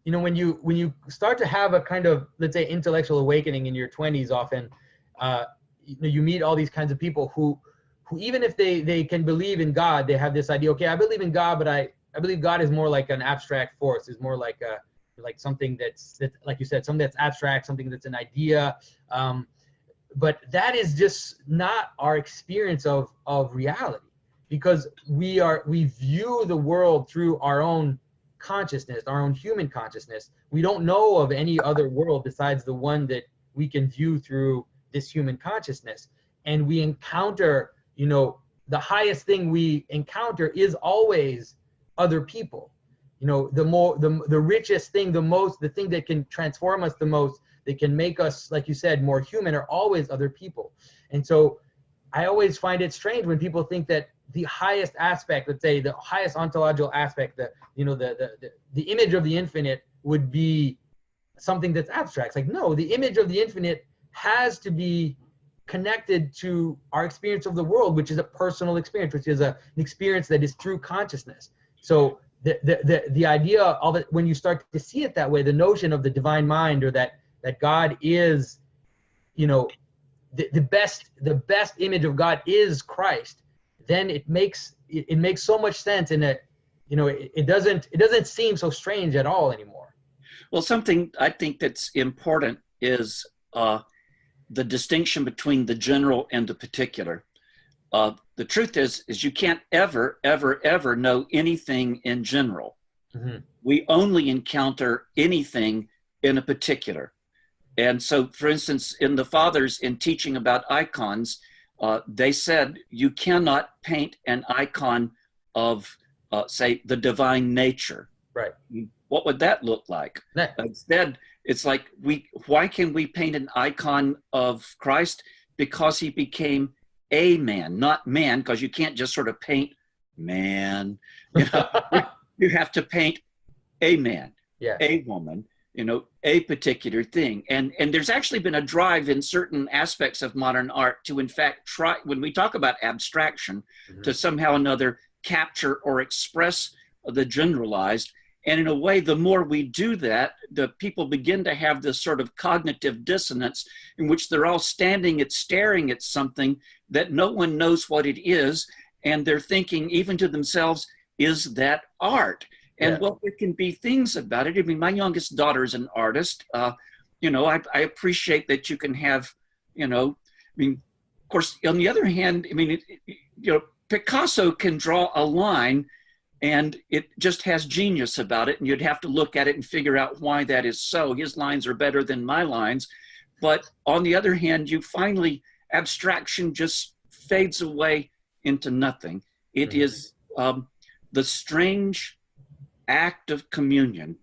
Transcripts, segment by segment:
when you start to have a kind of, let's say, intellectual awakening in your 20s, often you meet all these kinds of people who even if they can believe in God, they have this idea, okay, I believe in God, but I believe God is more like an abstract force, is more like something that's like you said, something that's abstract, something that's an idea. But that is just not our experience of reality, because we view the world through our own consciousness, our own human consciousness. We don't know of any other world besides the one that we can view through this human consciousness. And we encounter, the highest thing we encounter is always other people. The richest thing, the thing that can transform us the most, that can make us, like you said, more human, are always other people. And so I always find it strange when people think that the highest aspect, let's say the highest ontological aspect, the image of the infinite would be something that's abstract. It's like, no, the image of the infinite has to be connected to our experience of the world, which is a personal experience, which is an experience that is through consciousness. So the idea of it, when you start to see it that way, the notion of the divine mind, or that God is, the best image of God is Christ, then it makes so much sense, and it doesn't seem so strange at all anymore. Well, something I think that's important is the distinction between the general and the particular. The truth is you can't ever know anything in general. Mm-hmm. We only encounter anything in a particular. And so, for instance, in the fathers, in teaching about icons, they said you cannot paint an icon of, say, the divine nature. Right. What would that look like? No. Instead, it's like, why can we paint an icon of Christ? Because he became a man, not man, because you can't just sort of paint man. You have to paint a man, yeah, a woman, a particular thing. And there's actually been a drive in certain aspects of modern art to, in fact, try, when we talk about abstraction, mm-hmm, to somehow or another capture or express the generalized. And in a way, the more we do that, the people begin to have this sort of cognitive dissonance in which they're all staring at something that no one knows what it is. And they're thinking, even to themselves, is that art? And well, there can be things about it. I mean, my youngest daughter is an artist. I appreciate that you can have, of course, on the other hand, Picasso can draw a line and it just has genius about it, and you'd have to look at it and figure out why that is so. His lines are better than my lines. But on the other hand, abstraction just fades away into nothing. It mm-hmm. is the strange act of communion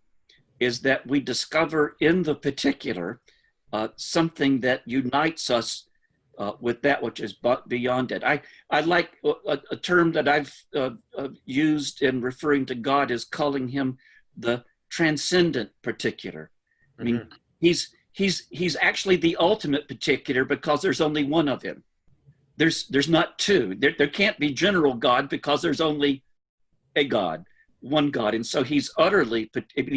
is that we discover in the particular something that unites us with that which is beyond it. I like a term that I've used in referring to God is calling him the transcendent particular. I mean, mm-hmm. he's actually the ultimate particular because there's only one of him. There's not two. There can't be general God because there's only a God, one God. And so he's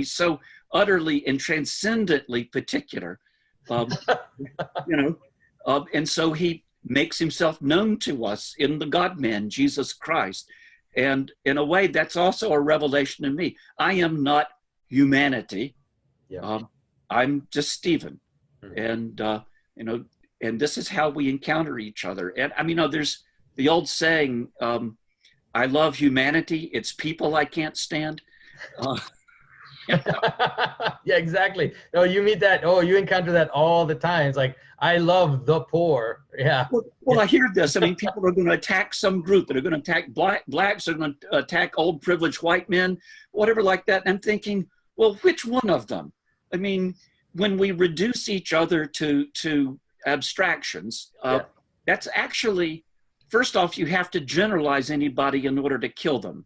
so utterly and transcendently particular, and so he makes himself known to us in the God-man, Jesus Christ. And in a way, that's also a revelation to me. I am not humanity. Yeah. I'm just Stephen. Mm-hmm. And this is how we encounter each other. And there's the old saying, I love humanity. It's people I can't stand. Yeah, exactly. No, you meet that. Oh, you encounter that all the time. It's like, I love the poor. Yeah. Well, I hear this. People are going to attack some group. They're going to attack blacks. They're going to attack old privileged white men, whatever like that. And I'm thinking, well, which one of them? When we reduce each other to abstractions, that's actually, first off, you have to generalize anybody in order to kill them.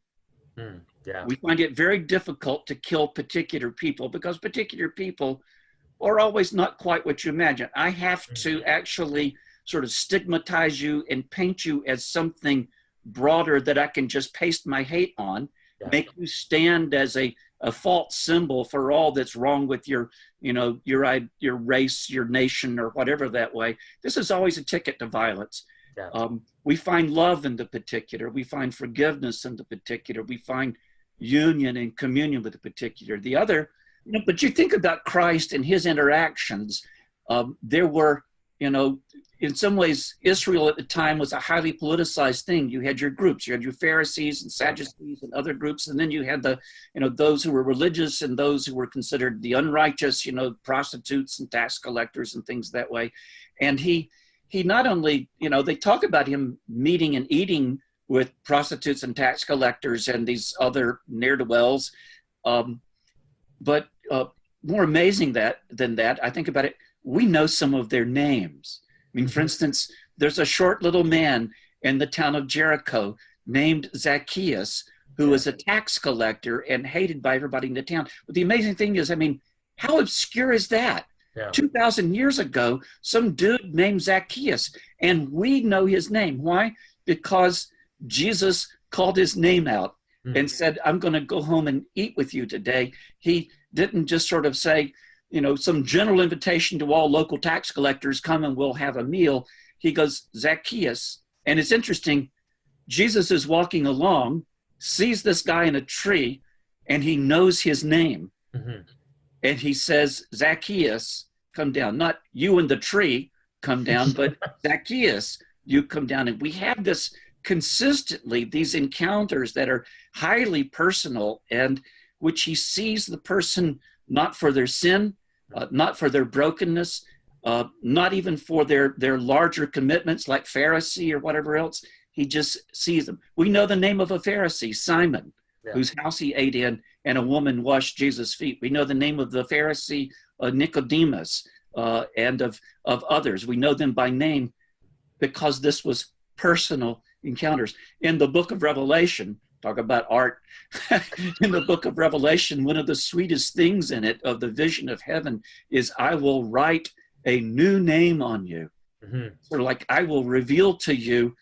Mm. Yeah. We find it very difficult to kill particular people because particular people are always not quite what you imagine. I have to actually sort of stigmatize you and paint you as something broader that I can just paste my hate on, make you stand as a a false symbol for all that's wrong with your, you know, your race, your nation, or whatever that way. This is always a ticket to violence. Yeah. We find love in the particular. We find forgiveness in the particular. We find union and communion with the particular. The other, you know, but you think about Christ and his interactions. There were, you know, in some ways, Israel at the time was a highly politicized thing. You had your groups, you had your Pharisees and Sadducees and other groups, and then you had the, you know, those who were religious and those who were considered the unrighteous, you know, prostitutes and tax collectors and things that way. And he not only, you know, they talk about him meeting and eating with prostitutes and tax collectors and these other ne'er-do-wells, but more amazing than that, I think about it, we know some of their names. I mean, for instance, there's a short little man in the town of Jericho named Zacchaeus, who was a tax collector and hated by everybody in the town. But the amazing thing is, I mean, how obscure is that? Yeah. 2,000 years ago, some dude named Zacchaeus, and we know his name. Why? Because Jesus called his name out and said, I'm going to go home and eat with you today. He didn't just sort of say, you know, some general invitation to all local tax collectors, come and we'll have a meal. He goes, Zacchaeus. And it's interesting, Jesus is walking along, sees this guy in a tree, and he knows his name. And he says, Zacchaeus, come down. Not you in the tree, come down, but Zacchaeus, you come down. And we have this consistently, these encounters that are highly personal, and which he sees the person not for their sin, not for their brokenness, not even for their larger commitments like Pharisee or whatever else. He just sees them. We know the name of a Pharisee, Simon, whose house he ate in, and a woman washed Jesus' feet. We know the name of the Pharisee, Nicodemus, and of others. We know them by name because this was personal encounters. In the book of Revelation, talk about art. In the book of Revelation, one of the sweetest things in it of the vision of heaven is, I will write a new name on you. Sort of like, I will reveal to you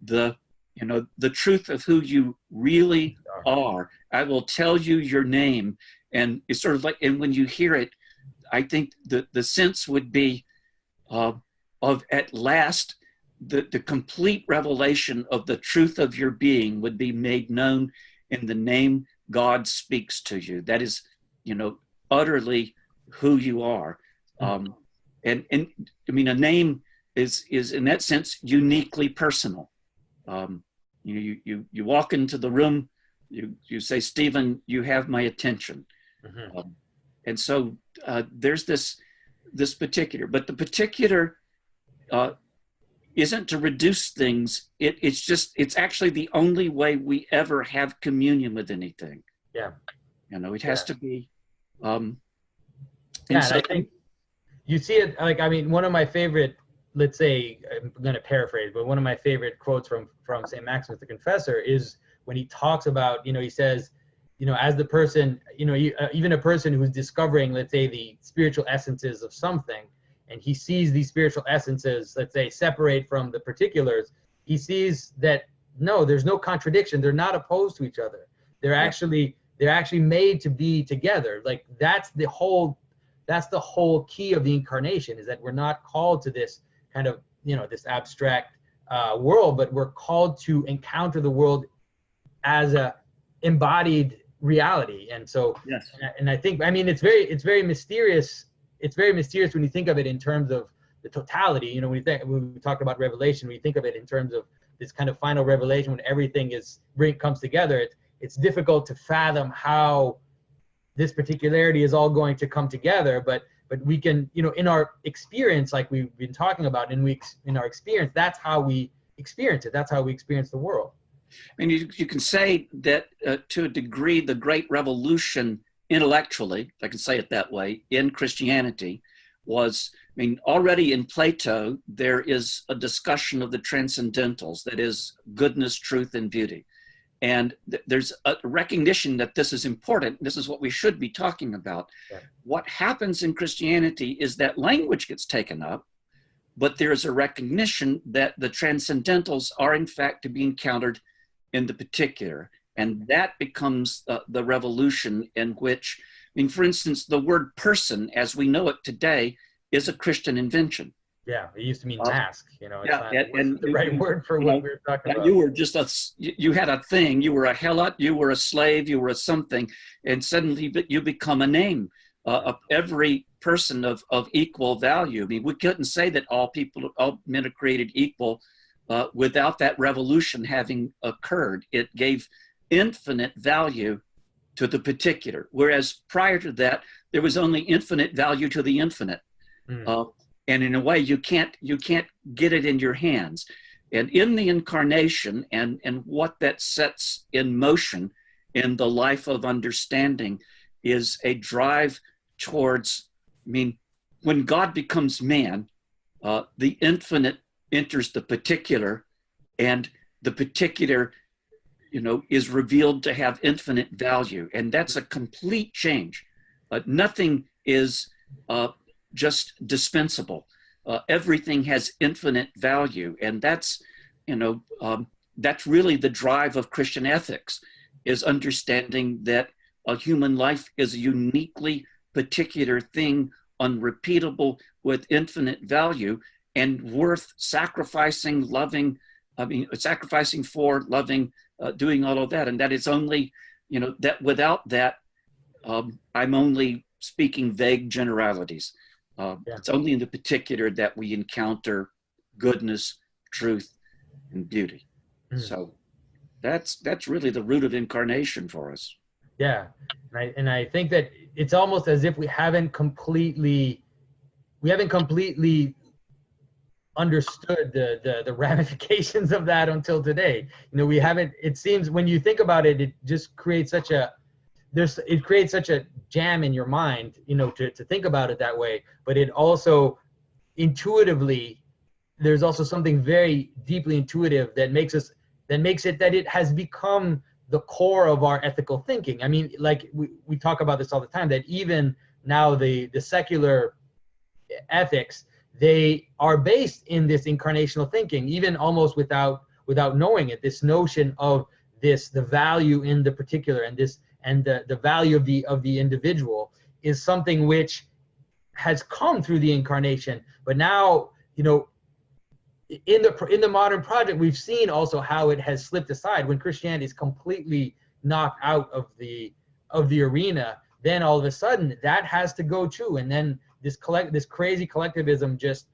the, you know, the truth of who you really are. I will tell you your name. And it's sort of like, and when you hear it, I think the sense would be of at last, the complete revelation of the truth of your being would be made known in the name God speaks to you. That is, you know, utterly who you are. And I mean, a name is in that sense uniquely personal. You walk into the room, you say, Stephen, you have my attention. And so there's this particular, but the particular isn't to reduce things. It's actually the only way we ever have communion with anything. Yeah. You know, it has to be. And so I think you see it, like, I mean, one of my favorite, let's say, I'm going to paraphrase, but one of my favorite quotes from St. Maximus the Confessor is when he talks about, you know, he says, you know, as the person, you know, even a person who's discovering, let's say, the spiritual essences of something, and he sees these spiritual essences, let's say, separate from the particulars, he sees that, no, there's no contradiction. They're not opposed to each other. They're actually made to be together. Like, that's the whole key of the incarnation, is that we're not called to this kind of, you know, this abstract world, but we're called to encounter the world as a embodied reality. And so, and I think, I mean, it's very mysterious. It's very mysterious when you think of it in terms of the totality. You know, when we talk about Revelation, we think of it in terms of this kind of final revelation when everything comes together. It's difficult to fathom how this particularity is all going to come together, but we can, you know, in our experience, like we've been talking about, in our experience, that's how we experience it. That's how we experience the world. And you can say that to a degree, the great revolution intellectually, if I can say it that way, in Christianity was, I mean, already in Plato, there is a discussion of the transcendentals, that is goodness, truth, and beauty. And there's a recognition that this is important. This is what we should be talking about. Yeah. What happens in Christianity is that language gets taken up, but there's a recognition that the transcendentals are in fact to be encountered in the particular. And that becomes the revolution in which, I mean, for instance, the word person as we know it today is a Christian invention. Yeah, it used to mean mask. It's Yeah, not it wasn't the right word for what we were talking about. You were just you had a thing. You were a helot. You were a slave. You were a something, and suddenly you become a name. Every person of equal value. I mean, we couldn't say that all men are created equal without that revolution having occurred. It gave infinite value to the particular, whereas prior to that, there was only infinite value to the infinite. And in a way, you can't get it in your hands. And in the incarnation and what that sets in motion in the life of understanding is a drive towards, I mean, when God becomes man, the infinite enters the particular, and the particular, is revealed to have infinite value. And that's a complete change. Nothing is just dispensable. Everything has infinite value, and that's really the drive of Christian ethics, is understanding that a human life is a uniquely particular thing, unrepeatable, with infinite value, and worth sacrificing, sacrificing for, loving, doing all of that. And that is only, that without that, I'm only speaking vague generalities. It's only in the particular that we encounter goodness, truth, and beauty. So that's really the root of incarnation for us. Yeah, and I think that it's almost as if we haven't completely understood the ramifications of that until today. We haven't. It seems when you think about it, it just creates such a jam in your mind, to think about it that way. But it also intuitively, there's also something very deeply intuitive that makes it that it has become the core of our ethical thinking. I mean, like we talk about this all the time, that even now the secular ethics, they are based in this incarnational thinking, even almost without knowing it. This notion of the value in the particular, and the value of the individual is something which has come through the incarnation. But now, in the modern project, we've seen also how it has slipped aside. When Christianity is completely knocked out of the arena, then all of a sudden that has to go too, and then this crazy collectivism just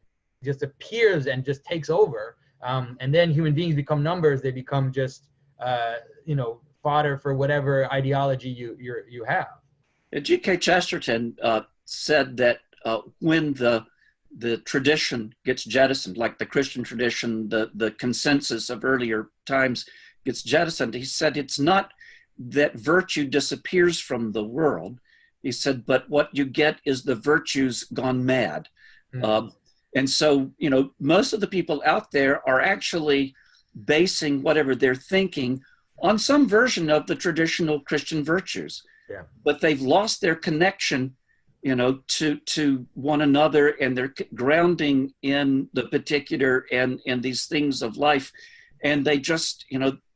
appears and just takes over, and then human beings become numbers. They become just fodder for whatever ideology you have. G.K. Chesterton said that when the tradition gets jettisoned, like the Christian tradition, the consensus of earlier times gets jettisoned, he said it's not that virtue disappears from the world. He said, but what you get is the virtues gone mad. And so, most of the people out there are actually basing whatever they're thinking on some version of the traditional Christian virtues. Yeah. But they've lost their connection, to one another, and they're grounding in the particular and these things of life, and they just,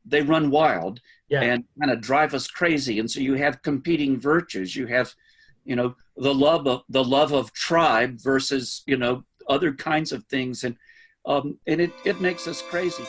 they run wild. Yeah. And kind of drive us crazy. And so you have competing virtues. You have, the love of tribe versus, other kinds of things, and it makes us crazy.